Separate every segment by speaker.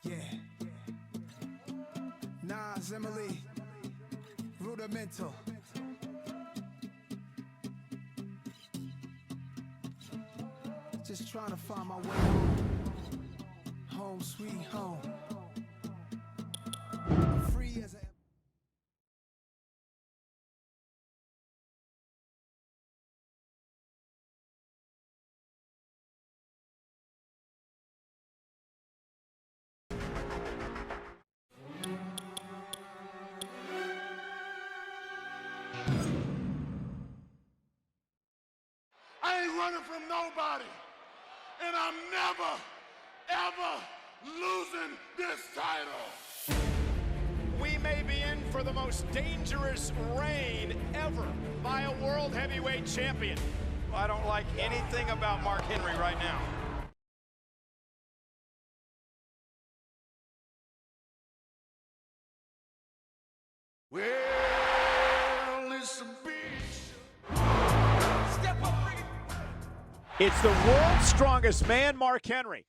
Speaker 1: Yeah. Nas, Emily, rudimental. Just trying to find my way home. Home, sweet home. Free as a...
Speaker 2: I ain't running from nobody, and I'm never, ever losing this title.
Speaker 3: We may be in for the most dangerous reign ever by a world heavyweight champion. I don't like anything about Mark Henry right now.
Speaker 2: Well, it's a bitch.
Speaker 3: Step up, bring it. It's the world's strongest man, Mark Henry.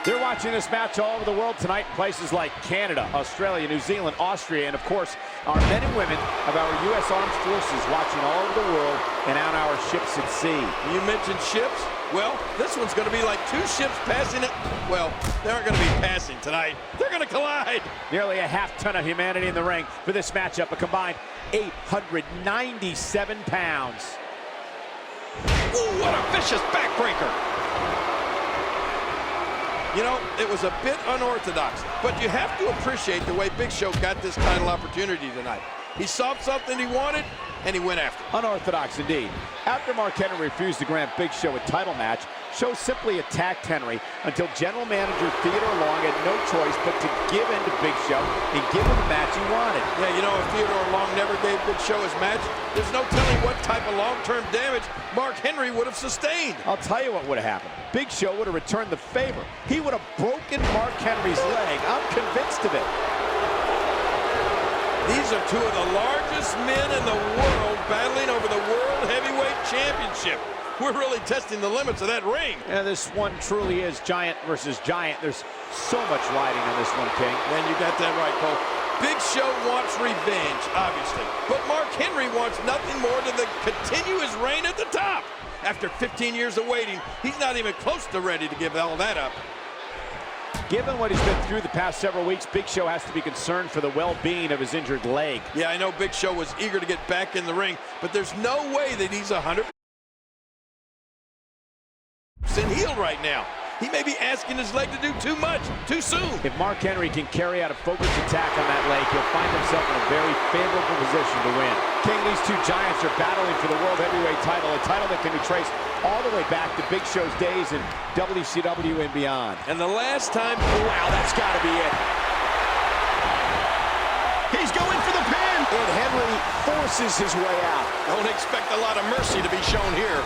Speaker 3: They're watching this match all over the world tonight in places like Canada, Australia, New Zealand, Austria, and of course, our men and women of our U.S. Armed Forces watching all over the world and on our ships at sea.
Speaker 4: You mentioned ships? Well, this one's going to be like two ships passing it. Well, they aren't going to be passing tonight. They're going to collide.
Speaker 3: Nearly a half-ton of humanity in the ring for this matchup, a combined 897 pounds.
Speaker 4: Ooh, what a vicious backbreaker. You know, it was a bit unorthodox, but you have to appreciate the way Big Show got this title opportunity tonight. He saw something he wanted, and he went after it.
Speaker 3: Unorthodox indeed. After Mark Henry refused to grant Big Show a title match, Show simply attacked Henry until general manager Theodore Long had no choice but to give in to Big Show and give him the match he wanted.
Speaker 4: Yeah, you know, if Theodore Long never gave Big Show his match, there's no telling what type of long-term damage Mark Henry would have sustained.
Speaker 3: I'll tell you what would have happened. Big Show would have returned the favor. He would have broken Mark Henry's leg. I'm convinced of it.
Speaker 4: These are two of the largest men in the world battling over the World Heavyweight Championship. We're really testing the limits of that ring.
Speaker 3: Yeah, this one truly is giant versus giant. There's so much riding on this one, King.
Speaker 4: And you got that right, Cole. Big Show wants revenge, obviously. But Mark Henry wants nothing more than to continue his reign at the top. After 15 years of waiting, he's not even close to ready to give all that up.
Speaker 3: Given what he's been through the past several weeks, Big Show has to be concerned for the well-being of his injured leg.
Speaker 4: Yeah, I know Big Show was eager to get back in the ring, but there's no way that he's 100% healed right now. He may be asking his leg to do too much, too soon.
Speaker 3: If Mark Henry can carry out a focused attack on that leg, he'll find himself in a very favorable position to win. King, these two giants are battling for the World Heavyweight title, a title that can be traced all the way back to Big Show's days in WCW and beyond.
Speaker 4: And the last time...
Speaker 3: Wow, that's got to be it. He's going for the pin! And Henry forces his way out.
Speaker 4: Don't expect a lot of mercy to be shown here.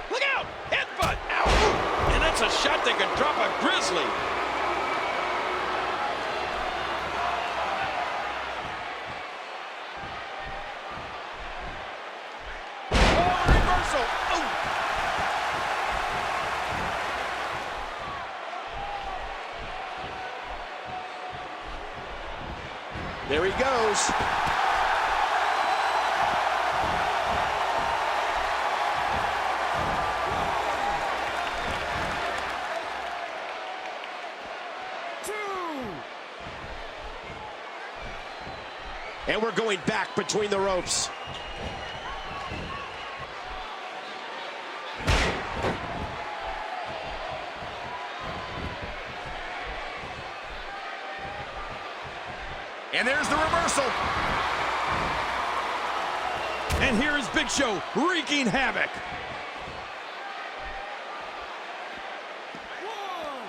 Speaker 4: Look out! Headbutt! Ow! And that's a shot that could drop a grizzly.
Speaker 3: There he goes. And we're going back between the ropes. And there's the reversal.
Speaker 4: And here is Big Show wreaking havoc.
Speaker 1: One,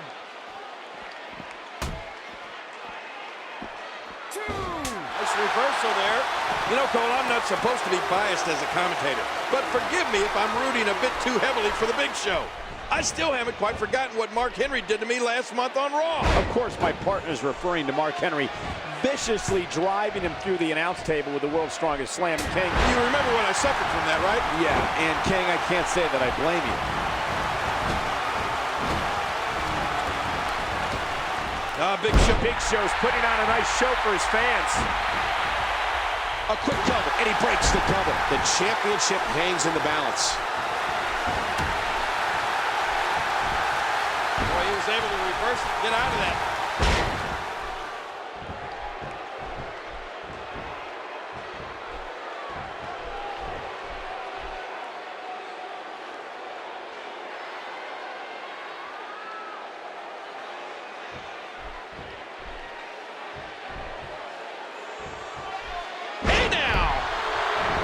Speaker 1: two.
Speaker 4: Nice reversal there. You know, Cole, I'm not supposed to be biased as a commentator, but forgive me if I'm rooting a bit too heavily for the Big Show. I still haven't quite forgotten what Mark Henry did to me last month on Raw.
Speaker 3: Of course, my partner's referring to Mark Henry viciously driving him through the announce table with the world's strongest slam. And King,
Speaker 4: You remember when I suffered from that, right?
Speaker 3: yeah, and King, I can't say that I blame you. Big Show's putting on a nice show for his fans.
Speaker 5: A quick cover, and he breaks the cover. The championship hangs in the balance.
Speaker 4: Boy, he was able to reverse and get out of that.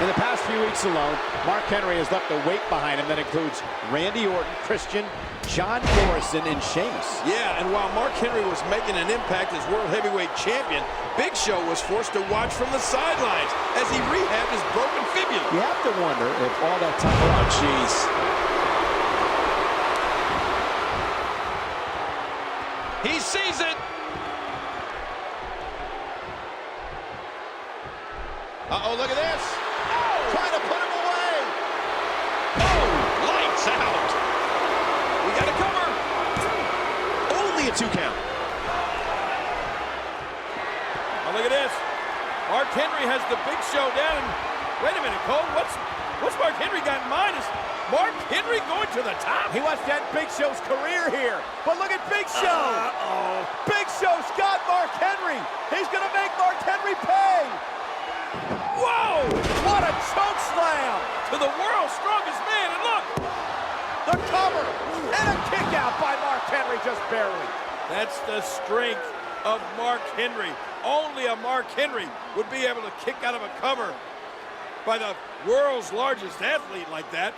Speaker 3: In the past few weeks alone, Mark Henry has left a weight behind him that includes Randy Orton, Christian, John Morrison, and Sheamus.
Speaker 4: Yeah, and while Mark Henry was making an impact as World Heavyweight Champion, Big Show was forced to watch from the sidelines as he rehabbed his broken fibula.
Speaker 3: You have to wonder if all that time... Oh, jeez.
Speaker 4: He sees it.
Speaker 5: Uh-oh, look at this. Trying to put him away.
Speaker 4: Oh, lights out. We got a cover.
Speaker 5: Only a 2 count.
Speaker 4: Oh, look at this. Mark Henry has the Big Show down. And wait a minute, Cole. What's Mark Henry got in mind? Is Mark Henry going to the top?
Speaker 3: He wants to end Big Show's career here. But look at Big Show. Big Show's got Mark Henry. He's going to make Mark Henry pay.
Speaker 4: Whoa!
Speaker 3: What a choke slam!
Speaker 4: To the world's strongest man, and look!
Speaker 3: The cover! And a kick out by Mark Henry, just barely.
Speaker 4: That's the strength of Mark Henry. Only a Mark Henry would be able to kick out of a cover by the world's largest athlete like that.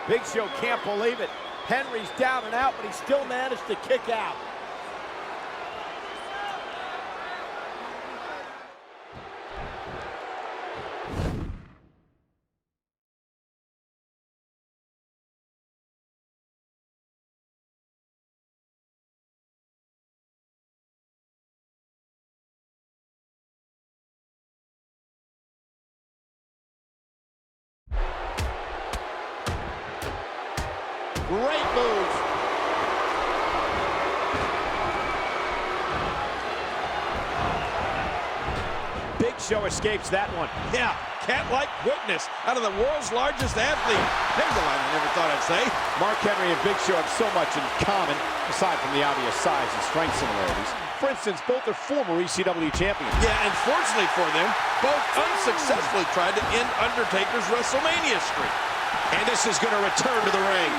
Speaker 3: Big Show can't believe it. Henry's down and out, but he still managed to kick out. Great move. Big Show escapes that one.
Speaker 4: Yeah, cat-like quickness out of the world's largest athlete. There's a line I never thought I'd say.
Speaker 3: Mark Henry and Big Show have so much in common, aside from the obvious size and strength similarities. For instance, both are former ECW champions.
Speaker 4: Yeah, and fortunately for them, both unsuccessfully tried to end Undertaker's WrestleMania streak.
Speaker 5: And this is going to return to the ring.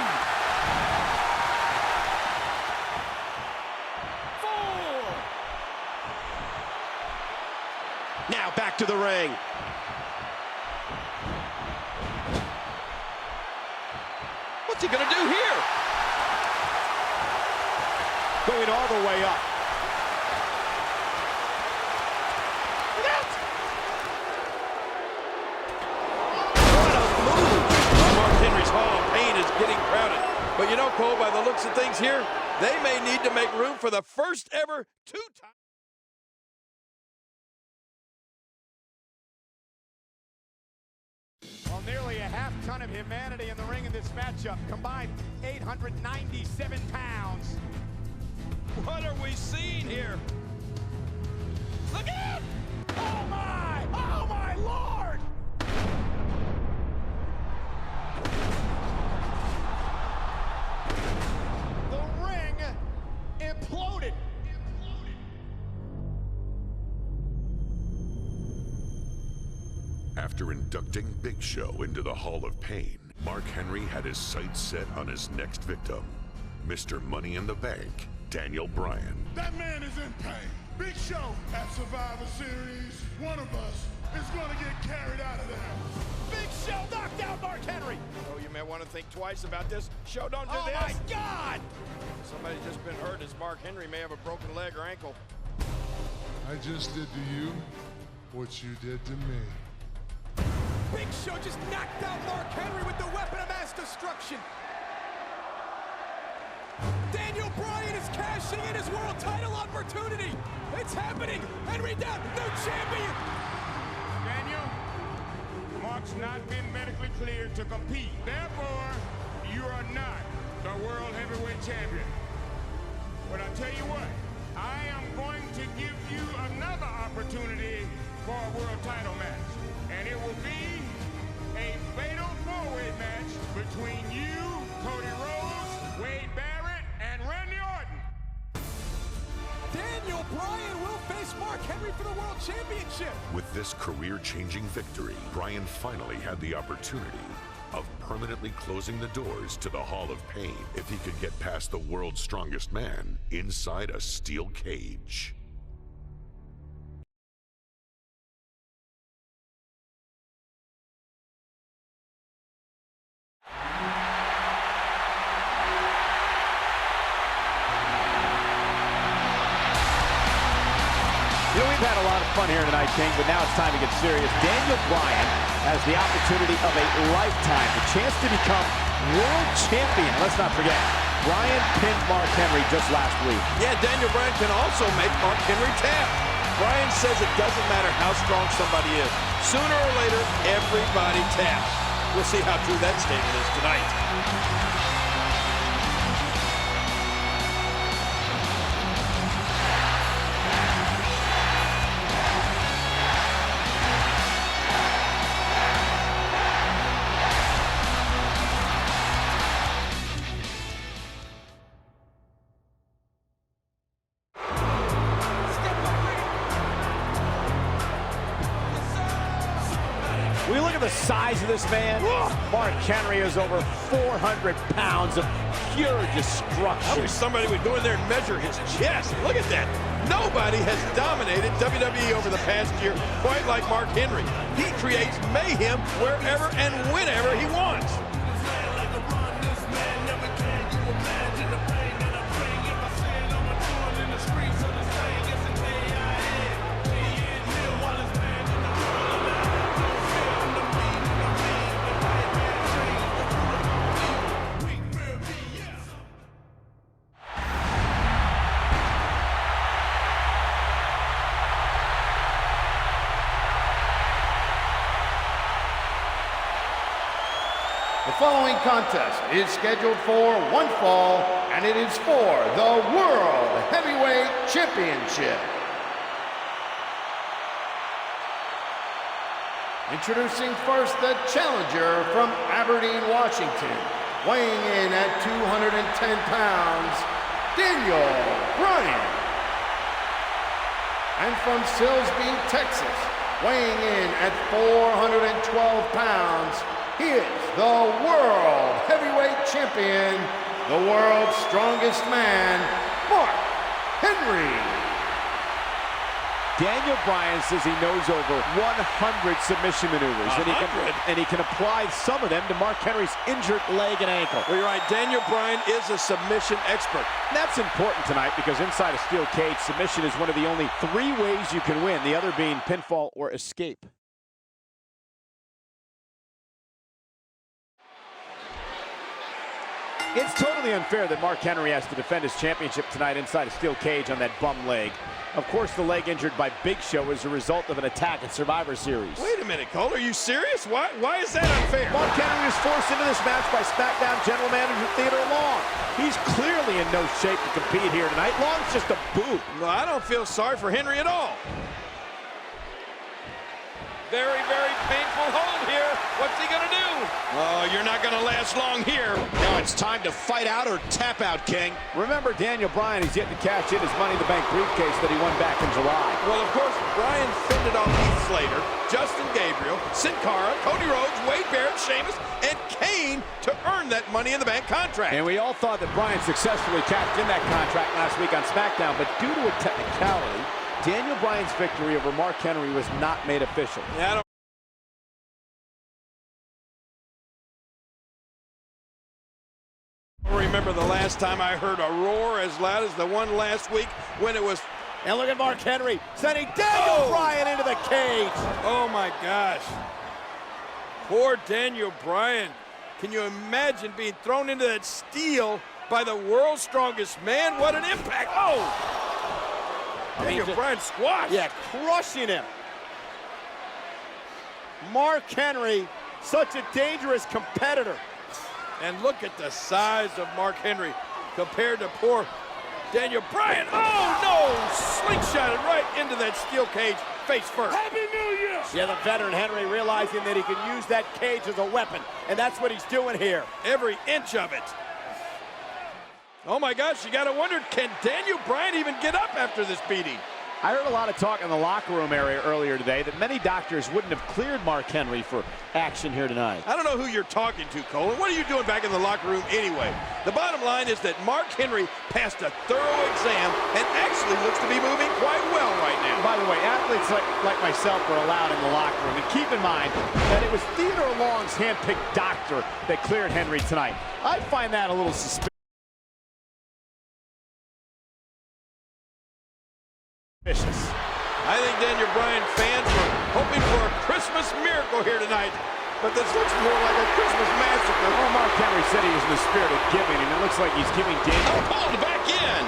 Speaker 5: Now back to the ring.
Speaker 4: What's he gonna do here?
Speaker 3: Going all the way up.
Speaker 4: Look out!
Speaker 5: What a move.
Speaker 4: Mark Henry's Hall of Pain is getting crowded. But you know, Cole, by the looks of things here, they may need to make room for the first ever two-time.
Speaker 3: Well, nearly a half-ton of humanity in the ring in this matchup. Combined 897 pounds.
Speaker 4: What are we seeing here? Look out!
Speaker 3: Oh, my! Oh, my Lord! The ring imploded.
Speaker 2: After inducting Big Show into the Hall of Pain, Mark Henry had his sights set on his next victim, Mr. Money in the Bank, Daniel Bryan.
Speaker 6: That man is in pain. Big Show at Survivor Series. One of us is going to get carried out of there.
Speaker 3: Big Show knocked out Mark Henry.
Speaker 4: Oh, you may want to think twice about this. Show, don't do
Speaker 3: Oh,
Speaker 4: this.
Speaker 3: my God!
Speaker 4: Somebody's just been hurt as Mark Henry may have a broken leg or ankle.
Speaker 6: I just did to you what you did to me.
Speaker 3: Big Show just knocked out Mark Henry with the weapon of mass destruction. Daniel Bryan is cashing in his world title opportunity. It's happening, and
Speaker 5: Henry down, new champion.
Speaker 6: Daniel, Mark's not been medically cleared to compete. Therefore, you are not the World Heavyweight Champion. But I tell you what, I am going to give you another opportunity for a world title match. And it will be a fatal four-way match between you, Cody Rhodes, Wade Barrett, and Randy Orton.
Speaker 5: Daniel Bryan will face Mark Henry for the World Championship.
Speaker 2: With this career-changing victory, Bryan finally had the opportunity of permanently closing the doors to the Hall of Pain if he could get past the world's strongest man inside a steel cage.
Speaker 3: You know, we've had a lot of fun here tonight, King, but now it's time to get serious. Daniel Bryan has the opportunity of a lifetime, the chance to become world champion. Let's not forget, Bryan pinned Mark Henry just last week.
Speaker 4: Yeah, Daniel Bryan can also make Mark Henry tap. Bryan says it doesn't matter how strong somebody is. Sooner or later, everybody taps. We'll see how true that statement is tonight.
Speaker 3: We look at the size of this man. Mark Henry is over 400 pounds of pure destruction.
Speaker 4: I wish somebody would go in there and measure his chest. Look at that. Nobody has dominated WWE over the past year quite like Mark Henry. He creates mayhem wherever and whenever he wants.
Speaker 7: The following contest is scheduled for one fall, and it is for the World Heavyweight Championship. Introducing first the challenger from Aberdeen, Washington, weighing in at 210 pounds, Daniel Bryan. And from Silsbee, Texas, weighing in at 412 pounds, he is the World Heavyweight Champion, the world's strongest man, Mark Henry.
Speaker 3: Daniel Bryan says he knows over 100 submission maneuvers, and he can apply some of them to Mark Henry's injured leg and ankle.
Speaker 4: Well, you're right. Daniel Bryan is a submission expert.
Speaker 3: And that's important tonight because inside a steel cage, submission is one of the only 3 ways you can win, the other being pinfall or escape. It's totally unfair that Mark Henry has to defend his championship tonight inside a steel cage on that bum leg. Of course, the leg injured by Big Show is a result of an attack at Survivor Series.
Speaker 4: Wait a minute, Cole. Are you serious? Why is that unfair?
Speaker 3: Mark Henry was forced into this match by SmackDown General Manager Theodore Long. He's clearly in no shape to compete here tonight. Long's just a boot.
Speaker 4: Well, I don't feel sorry for Henry at all. Very, very painful hold here. What's he gonna do? Oh, you're not gonna last long here.
Speaker 5: Now it's time to fight out or tap out, King.
Speaker 3: Remember, Daniel Bryan is yet to cash in his Money in the Bank briefcase that he won back in July.
Speaker 4: Well, of course, Bryan fended off Heath Slater, Justin Gabriel, Sin Cara, Cody Rhodes, Wade Barrett, Sheamus, and Kane to earn that Money in the Bank contract.
Speaker 3: And we all thought that Bryan successfully cashed in that contract last week on SmackDown, but due to a technicality, Daniel Bryan's victory over Mark Henry was not made official.
Speaker 4: Yeah, I don't remember the last time I heard a roar as loud as the one last week when it was...
Speaker 3: And look at Mark Henry sending Daniel Bryan into the cage.
Speaker 4: Oh, my gosh. Poor Daniel Bryan. Can you imagine being thrown into that steel by the world's strongest man? What an impact. Oh! Daniel Bryan squash.
Speaker 3: Yeah, crushing him. Mark Henry, such a dangerous competitor.
Speaker 4: And look at the size of Mark Henry compared to poor Daniel Bryan. Oh, no! Slingshotted right into that steel cage, face first.
Speaker 6: Happy New Year!
Speaker 3: Yeah, the veteran Henry realizing that he can use that cage as a weapon, and that's what he's doing here.
Speaker 4: Every inch of it. Oh, my gosh, you got to wonder, can Daniel Bryan even get up after this beating?
Speaker 3: I heard a lot of talk in the locker room area earlier today that many doctors wouldn't have cleared Mark Henry for action here tonight.
Speaker 4: I don't know who you're talking to, Cole, and what are you doing back in the locker room anyway? The bottom line is that Mark Henry passed a thorough exam and actually looks to be moving quite well right now.
Speaker 3: By the way, athletes like myself were allowed in the locker room. And keep in mind that it was Theodore Long's handpicked doctor that cleared Henry tonight. I find that a little suspicious.
Speaker 4: I think Daniel Bryan fans were hoping for a Christmas miracle here tonight, but this looks more like a Christmas massacre.
Speaker 3: Well, Mark Henry said he was in the spirit of giving, and it looks like he's giving Daniel.
Speaker 4: Oh, pulled back in.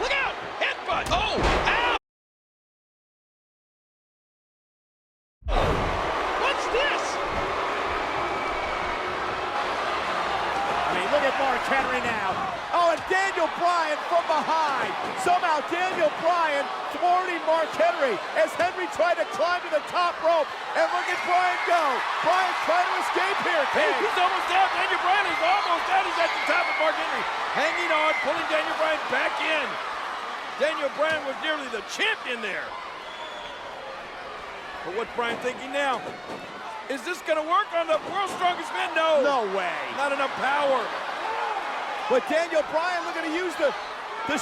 Speaker 4: Look out! Headbutt! Oh! Ow! What's this?
Speaker 3: I mean, look at Mark Henry now. Oh, and Daniel Bryan from behind. Somehow Daniel Bryan thwarting Mark Henry as Henry tried to climb to the top rope. And look at Bryan go. Bryan trying to escape here.
Speaker 4: Hey, he's almost down. Daniel Bryan is almost down. He's at the top of Mark Henry. Hanging on, pulling Daniel Bryan back in. Daniel Bryan was nearly the champion there. But what's Bryan thinking now? Is this going to work on the world's strongest man? No.
Speaker 3: No way.
Speaker 4: Not enough power.
Speaker 3: But Daniel Bryan looking to use the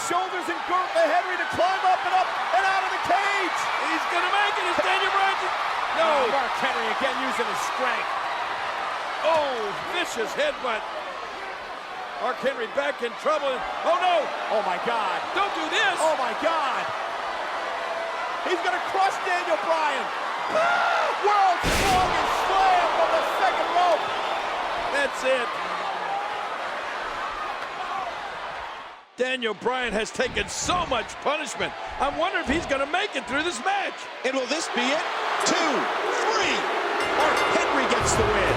Speaker 3: shoulders and girth of Henry to climb up and out of the cage.
Speaker 4: He's going to make it. Is Daniel Bryan? No.
Speaker 3: Mark Henry again using his strength.
Speaker 4: Oh, vicious headbutt. Mark Henry back in trouble. Oh, no.
Speaker 3: Oh, my God.
Speaker 4: Don't do this.
Speaker 3: Oh, my God. He's going to crush Daniel Bryan. World's strongest slam from the second rope.
Speaker 4: That's it. Daniel Bryan has taken so much punishment. I'm wondering if he's going to make it through this match.
Speaker 5: And will this be it? 2, 3. Mark Henry gets the win.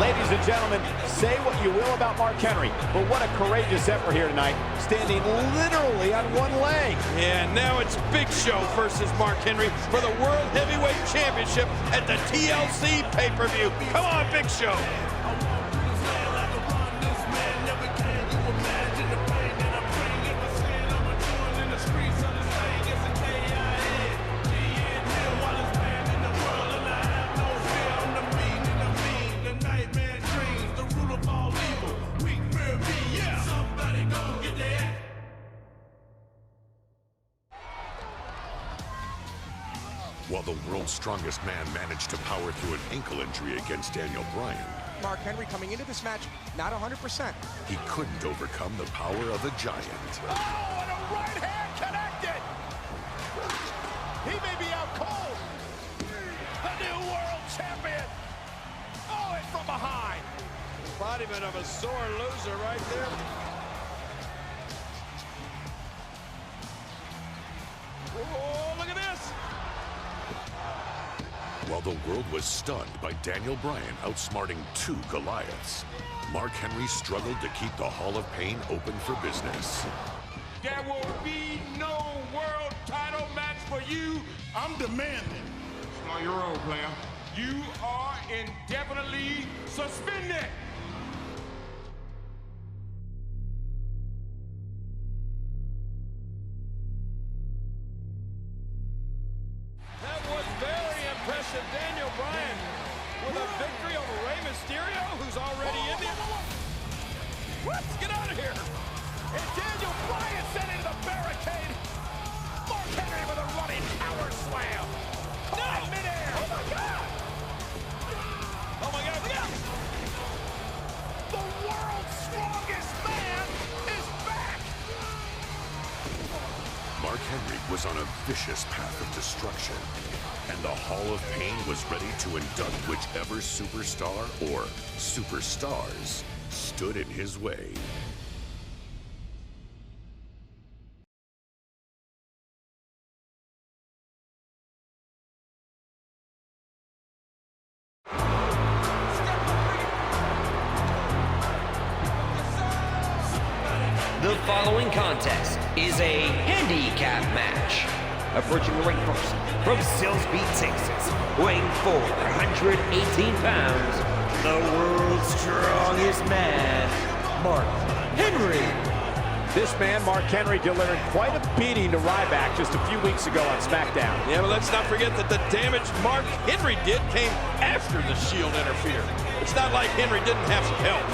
Speaker 3: Ladies and gentlemen, say what you will about Mark Henry, but what a courageous effort here tonight, standing literally on one leg.
Speaker 4: Yeah, now it's Big Show versus Mark Henry for the World Heavyweight Championship at the TLC pay-per-view. Come on, Big Show.
Speaker 2: While the world's strongest man managed to power through an ankle injury against Daniel Bryan,
Speaker 8: Mark Henry coming into this match, not 100%.
Speaker 2: he couldn't overcome the power of a giant.
Speaker 3: Oh, and a right hand connected. He may be out cold. The new world champion. Oh, and from behind.
Speaker 4: Embodiment of a sore loser right there. Oh, look at this.
Speaker 2: While the world was stunned by Daniel Bryan outsmarting 2 Goliaths, Mark Henry struggled to keep the Hall of Pain open for business.
Speaker 6: There will be no world title match for you. I'm demanding. It's not your role, player. You are indefinitely suspended.
Speaker 4: That was very impressive. Daniel Bryan with a victory over Rey Mysterio, who's already in the... What? Get out of here.
Speaker 3: And Daniel Bryan sent into the barricade. Mark Henry with a running power slam.
Speaker 4: No!
Speaker 3: Midair. Oh, my God.
Speaker 4: Oh, my God, look out!
Speaker 3: The world's strongest man is back.
Speaker 2: Mark Henry was on a vicious path of destruction, and the Hall of Pain was ready to induct whichever superstar or superstars stood in his way.
Speaker 9: The following contest is a handicap match. Approaching the ring first, from Silsbee, Texas, weighing 418 pounds, the world's strongest man, Mark Henry.
Speaker 3: This man, Mark Henry, delivered quite a beating to Ryback just a few weeks ago on SmackDown.
Speaker 4: Yeah, but let's not forget that the damage Mark Henry did came after the Shield interfered. It's not like Henry didn't have some help.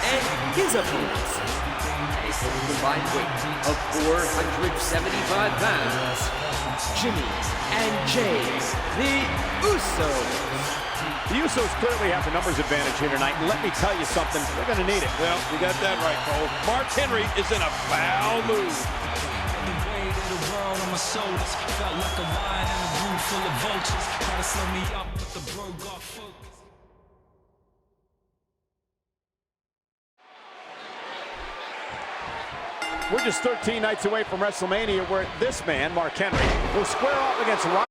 Speaker 9: And his opponents, a combined weight of 475 pounds, Jimmy and Jay, the Usos.
Speaker 3: The Usos clearly have the numbers advantage here tonight, and let me tell you something, they're going to need it.
Speaker 4: Well, you got that right, Cole. Mark Henry is in a foul mood.
Speaker 10: The weight of the world on my shoulders felt like a lion in a room full of vultures. Try to slow me up, but the bird got focused.
Speaker 3: We're just 13 nights away from WrestleMania, where this man, Mark Henry, will square off against Ryback.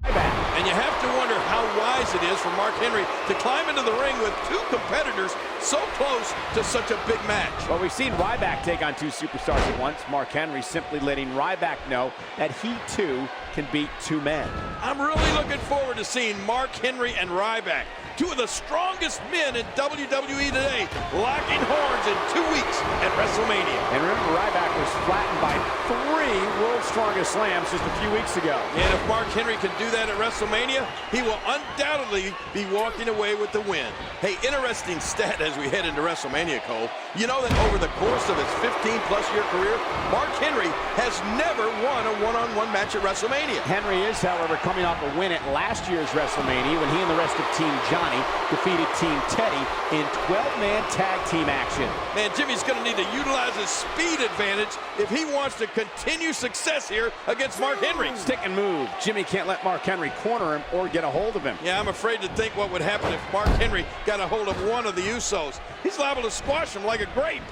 Speaker 4: And you have to wonder how wise it is for Mark Henry to climb into the ring with two competitors so close to such a big match.
Speaker 3: Well, we've seen Ryback take on two superstars at once. Mark Henry simply letting Ryback know that he, too, can beat two men.
Speaker 4: I'm really looking forward to seeing Mark Henry and Ryback, two of the strongest men in WWE today, locking horns in 2 weeks at WrestleMania.
Speaker 3: And remember, Ryback was flattened by 3 World's Strongest Slams just a few weeks ago.
Speaker 4: And if Mark Henry can do that at WrestleMania, he will undoubtedly be walking away with the win. Hey, interesting stat as we head into WrestleMania, Cole. You know that over the course of his 15-plus year career, Mark Henry has never won a one-on-one match at WrestleMania.
Speaker 3: Henry is, however, coming off a win at last year's WrestleMania when he and the rest of Team Johnny defeated Team Teddy in 12-man tag team action.
Speaker 4: Man, Jimmy's going to need to utilize his speed advantage if he wants to continue success here against Mark Henry.
Speaker 3: Stick and move. Jimmy can't let Mark Henry corner him or get a hold of him.
Speaker 4: Yeah, I'm afraid to think what would happen if Mark Henry got a hold of one of the Usos. He's liable to squash him like a grape.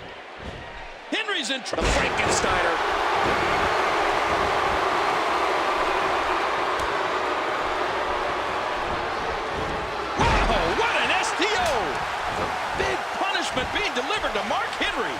Speaker 4: Henry's in trouble.
Speaker 5: Frankensteiner.
Speaker 4: Wow, what an STO! Big punishment being delivered to Mark Henry.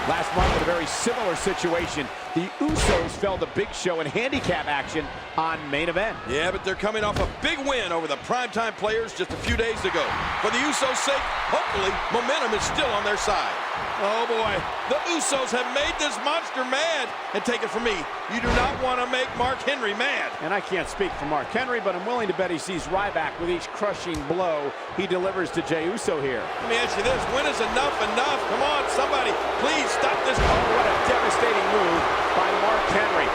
Speaker 3: Last month, in a very similar situation, the Usos fell to Big Show in handicap action on Main Event.
Speaker 4: Yeah, but they're coming off a big win over the primetime players just a few days ago. For the Usos' sake, hopefully, momentum is still on their side. Oh, boy. The Usos have made this monster mad. And take it from me, you do not want to make Mark Henry mad.
Speaker 3: And I can't speak for Mark Henry, but I'm willing to bet he sees Ryback with each crushing blow he delivers to Jey Uso here.
Speaker 4: Let me ask you this. When is enough enough? Come on, somebody. Please stop this.
Speaker 3: Oh, what a devastating move by Mark Henry.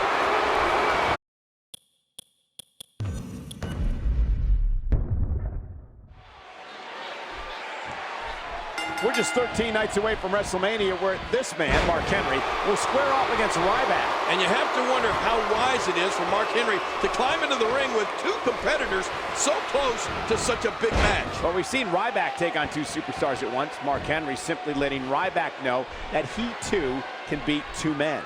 Speaker 3: We're just 13 nights away from WrestleMania, where this man, Mark Henry, will square off against Ryback.
Speaker 4: And you have to wonder how wise it is for Mark Henry to climb into the ring with two competitors so close to such a big match.
Speaker 3: Well, we've seen Ryback take on two superstars at once. Mark Henry simply letting Ryback know that he, too, can beat two men.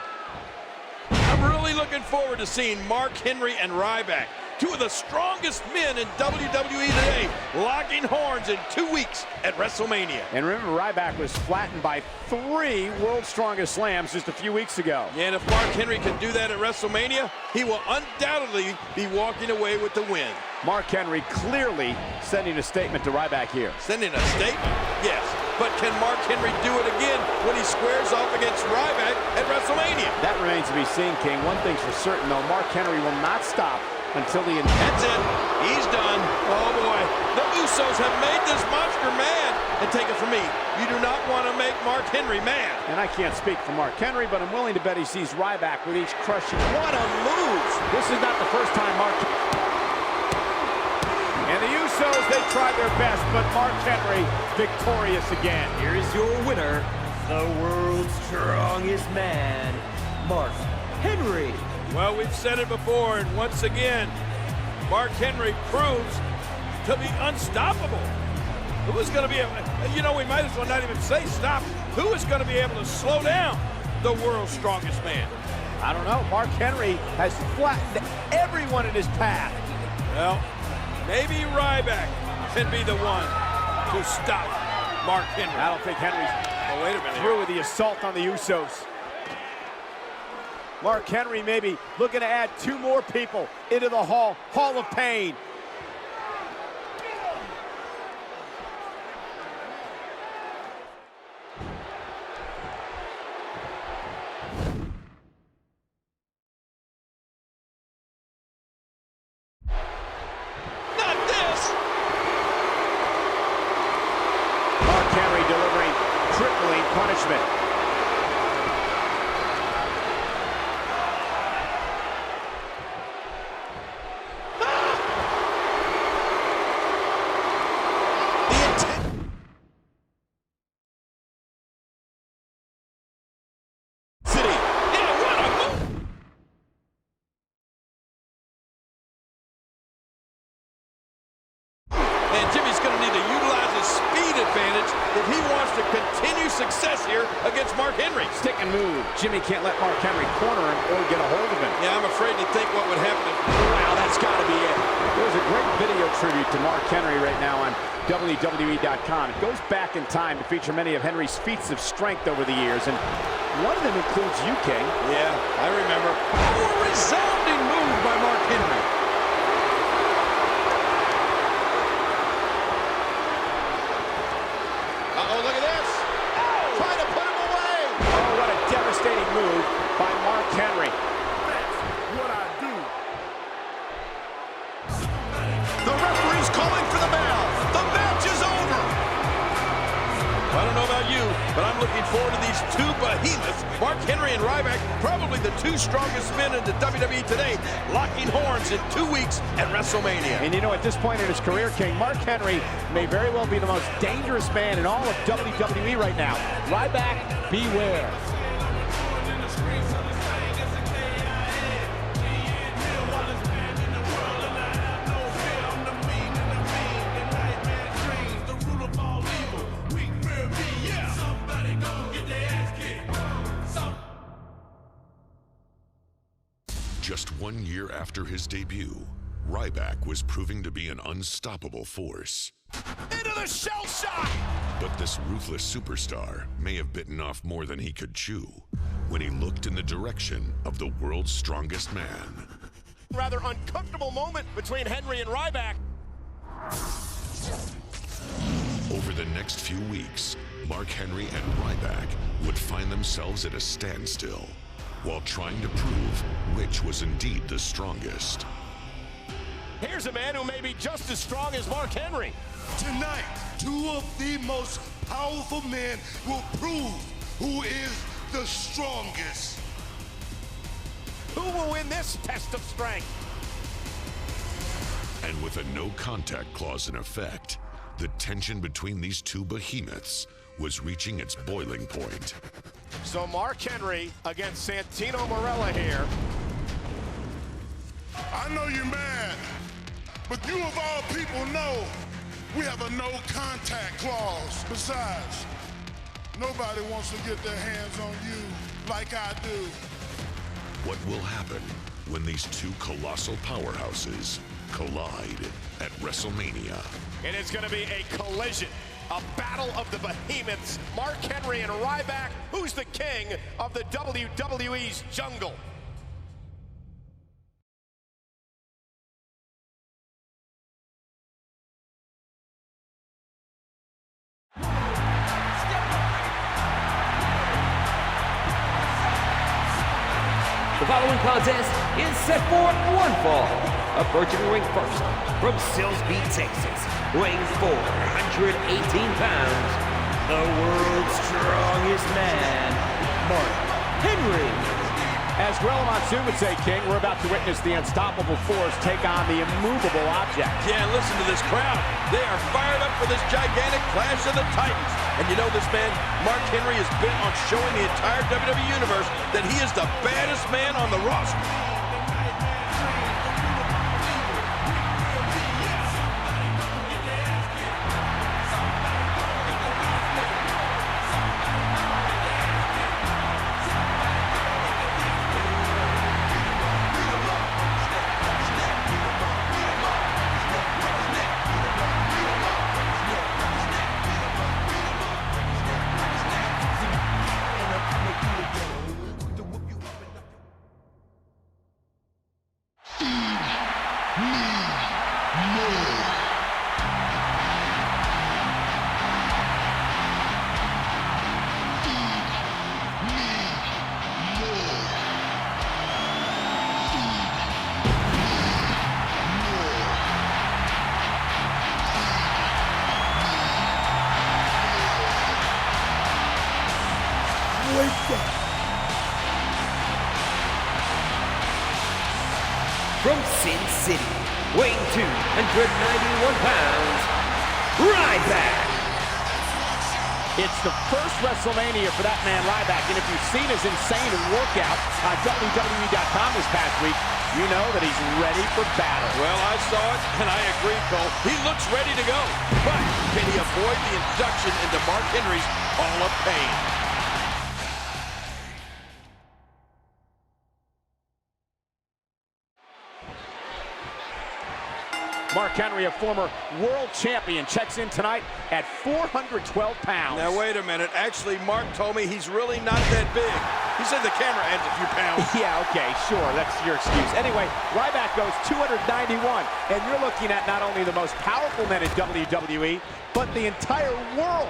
Speaker 4: I'm really looking forward to seeing Mark Henry and Ryback, Two of the strongest men in WWE today, locking horns in 2 weeks at WrestleMania.
Speaker 3: And remember, Ryback was flattened by 3 World's Strongest Slams just a few weeks ago.
Speaker 4: And if Mark Henry can do that at WrestleMania, he will undoubtedly be walking away with the win.
Speaker 3: Mark Henry clearly sending a statement to Ryback here.
Speaker 4: Sending a statement? Yes. But can Mark Henry do it again when he squares off against Ryback at WrestleMania?
Speaker 3: That remains to be seen, King. One thing's for certain, though, Mark Henry will not stop until the end.
Speaker 4: That's it. He's done. Oh, boy. The Usos have made this monster mad. And take it from me, you do not want to make Mark Henry mad.
Speaker 3: And I can't speak for Mark Henry, but I'm willing to bet he sees Ryback with each crushing. What a move! This is not the first time Mark... And the Usos, they tried their best, but Mark Henry victorious again.
Speaker 9: Here is your winner, the world's strongest man, Mark Henry.
Speaker 4: Well, we've said it before, and once again, Mark Henry proves to be unstoppable. Who is going to be able to, you know, we might as well not even say stop. Who is going to be able to slow down the world's strongest man?
Speaker 3: I don't know. Mark Henry has flattened everyone in his path.
Speaker 4: Well, maybe Ryback can be the one to stop Mark Henry.
Speaker 3: I don't think Henry's
Speaker 4: wait a minute
Speaker 3: through with the assault on the Usos. Mark Henry maybe looking to add 2 more people into the Hall of Pain. Henry delivering crippling punishment.
Speaker 4: And Jimmy's going to need to utilize his speed advantage if he wants to continue success here against Mark Henry.
Speaker 3: Stick and move. Jimmy can't let Mark Henry corner him or get a hold of him.
Speaker 4: Yeah, I'm afraid to think what would happen.
Speaker 3: Wow, that's got to be it. There's a great video tribute to Mark Henry right now on WWE.com. It goes back in time to feature many of Henry's feats of strength over the years, and one of them includes you, King.
Speaker 4: Yeah, I remember. Oh, a resounding move by Mark Henry.
Speaker 5: Uh-oh, look at this. Trying to put him away.
Speaker 3: Oh, what a devastating move by Mark Henry.
Speaker 1: That's what I do.
Speaker 5: The referee's calling for the bell. The match is over.
Speaker 4: I don't know about you, but I'm looking forward to these 2 behemoths, Mark Henry and Ryback, probably the 2 strongest men in the WWE today, locking horns in 2 weeks at WrestleMania.
Speaker 3: And you know, at this point in his career, King, Mark Henry may very well be the most dangerous man in all of WWE right now. Ryback, beware.
Speaker 2: Just 1 year after his debut, Ryback was proving to be an unstoppable force.
Speaker 5: Into the shell shock.
Speaker 2: But this ruthless superstar may have bitten off more than he could chew when he looked in the direction of the world's strongest man.
Speaker 5: Rather uncomfortable moment between Henry and Ryback.
Speaker 2: Over the next few weeks, Mark Henry and Ryback would find themselves at a standstill while trying to prove which was indeed the strongest.
Speaker 5: Here's a man who may be just as strong as Mark Henry.
Speaker 6: Tonight, 2 of the most powerful men will prove who is the strongest.
Speaker 5: Who will win this test of strength?
Speaker 2: And with a no-contact clause in effect, the tension between these 2 behemoths was reaching its boiling point.
Speaker 5: So Mark Henry against Santino Marella here.
Speaker 6: I know you're mad, but you of all people know we have a no contact clause. Besides, nobody wants to get their hands on you like I do.
Speaker 2: What will happen when these two colossal powerhouses collide at WrestleMania?
Speaker 5: It is going to be a collision, a battle of the behemoths, Mark Henry and Ryback. Who's the king of the WWE's jungle?
Speaker 9: The following contest is set for one fall. Approaching the ring first, from Silsbee, Texas, weighing 418 pounds, the world's strongest man, Mark Henry.
Speaker 3: As Gorilla Monsoon would say, King, we're about to witness the unstoppable force take on the immovable object.
Speaker 4: Yeah, listen to this crowd. They are fired up for this gigantic clash of the Titans. And you know this man, Mark Henry, is bent on showing the entire WWE Universe that he is the baddest man on the roster.
Speaker 9: From Sin City, weighing 291 pounds, Ryback.
Speaker 3: It's the first WrestleMania for that man, Ryback, and if you've seen his insane workout on WWE.com this past week, you know that he's ready for battle.
Speaker 4: Well, I saw it, and I agree, Cole. He looks ready to go. But can he avoid the induction into Mark Henry's Hall of Pain?
Speaker 3: Mark Henry, a former world champion, checks in tonight at 412 pounds.
Speaker 4: Now, wait a minute. Actually, Mark told me he's really not that big. He said the camera adds a few pounds.
Speaker 3: Yeah, okay, sure. That's your excuse. Anyway, Ryback goes 291, and you're looking at not only the most powerful men in WWE, but the entire world.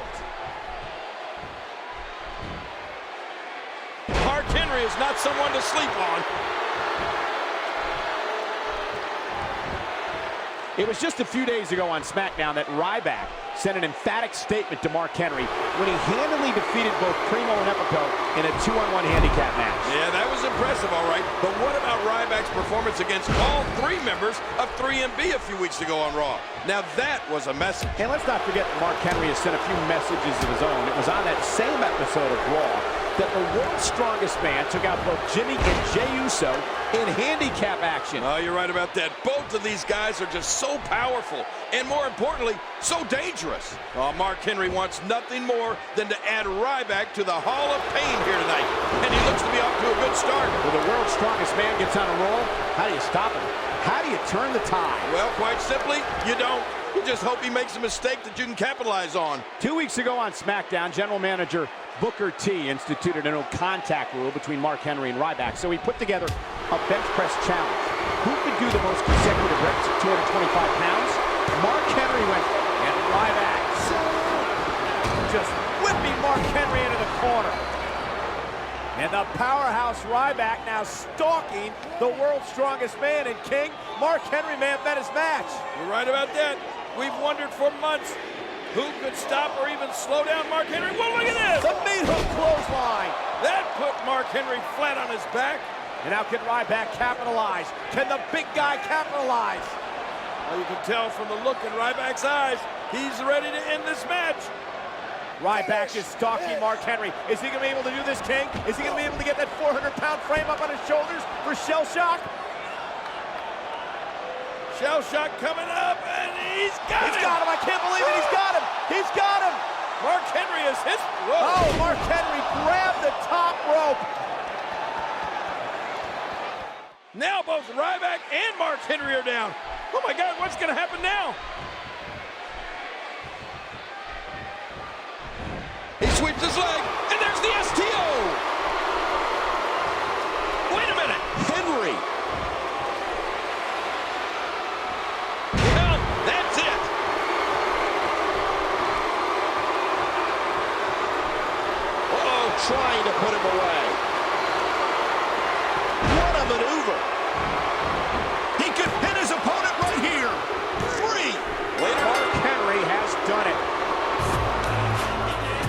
Speaker 4: Mark Henry is not someone to sleep on.
Speaker 3: It was just a few days ago on SmackDown that Ryback sent an emphatic statement to Mark Henry when he handily defeated both Primo and Epico in a 2-on-1 handicap match.
Speaker 4: Yeah, that was impressive, all right. But what about Ryback's performance against all three members of 3MB a few weeks ago on Raw? Now that was a message.
Speaker 3: And let's not forget that Mark Henry has sent a few messages of his own. It was on that same episode of Raw that the world's strongest man took out both Jimmy and Jey Uso in handicap action.
Speaker 4: Oh, you're right about that. Both of these guys are just so powerful and, more importantly, so dangerous. Oh, Mark Henry wants nothing more than to add Ryback to the Hall of Pain here tonight, and he looks to be off to a good start.
Speaker 3: When the world's strongest man gets on a roll, how do you stop him? How do you turn the tide?
Speaker 4: Well, quite simply, you don't. You just hope he makes a mistake that you can capitalize on.
Speaker 3: 2 weeks ago on SmackDown, General Manager Booker T instituted a no-contact rule between Mark Henry and Ryback, so he put together a bench press challenge. Who could do the most consecutive reps at 225 pounds? Mark Henry went, and Ryback just whipping Mark Henry into the corner. And the powerhouse Ryback now stalking the world's strongest man. And King, Mark Henry may have met his match.
Speaker 4: You're right about that. We've wondered for months who could stop or even slow down Mark Henry. Well, look at this!
Speaker 3: The meat hook clothesline.
Speaker 4: That put Mark Henry flat on his back.
Speaker 3: And how can Ryback capitalize? Can the big guy capitalize?
Speaker 4: Well, you can tell from the look in Ryback's eyes, he's ready to end this match.
Speaker 3: Ryback is stalking Mark Henry. Is he going to be able to do this, King? Is he going to be able to get that 400-pound frame up on his shoulders for shell shock?
Speaker 4: Shell shock coming up, and he's got him!
Speaker 3: He's got him! I can't believe it! He's got him! He's got him!
Speaker 4: Mark Henry is his... Whoa.
Speaker 3: Oh, Mark Henry grabbed the top rope.
Speaker 4: Now both Ryback and Mark Henry are down. Oh my God, what's gonna happen now? He sweeps his leg, and there's the STO! Wait a minute, Henry! Well, that's it! Uh-oh, trying to put him away. What a maneuver! He could pin his opponent right here! 3!
Speaker 3: Mark Henry has done it.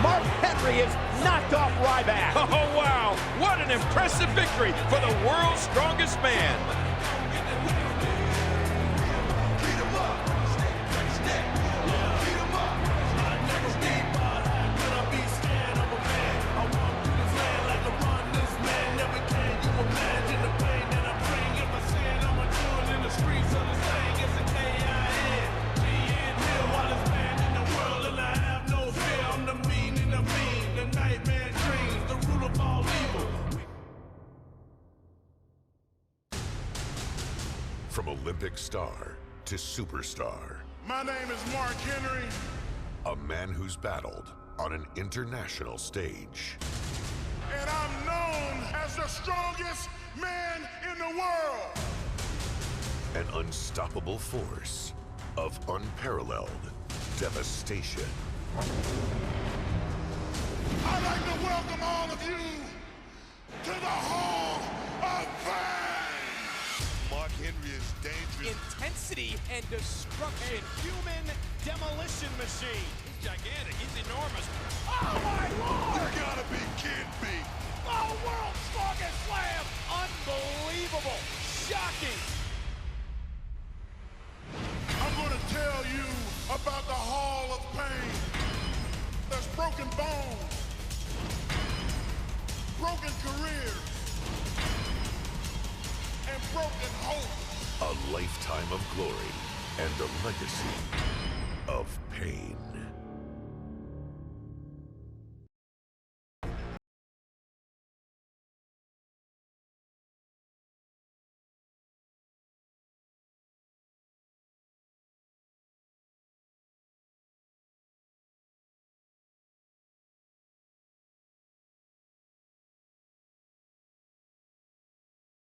Speaker 3: Mark Henry is knocked off Ryback.
Speaker 4: Oh, wow. What an impressive victory for the world's strongest man.
Speaker 2: From Olympic star to superstar,
Speaker 6: My name is Mark Henry.
Speaker 2: a man who's battled on an international stage.
Speaker 6: And I'm known as the strongest man in the world.
Speaker 2: An unstoppable force of unparalleled devastation.
Speaker 6: I'd like to welcome all of you to the Hall of Fame. Mark Henry is dangerous.
Speaker 8: Intensity and destruction. Human demolition machine.
Speaker 4: He's gigantic. He's enormous.
Speaker 8: Oh my Lord!
Speaker 6: You gotta be kidding me.
Speaker 8: Oh, world's strongest slam! Unbelievable! Shocking!
Speaker 6: I'm gonna tell you about the Hall of Pain. There's broken bones, broken careers, and broken hope.
Speaker 2: A lifetime of glory and a legacy of pain.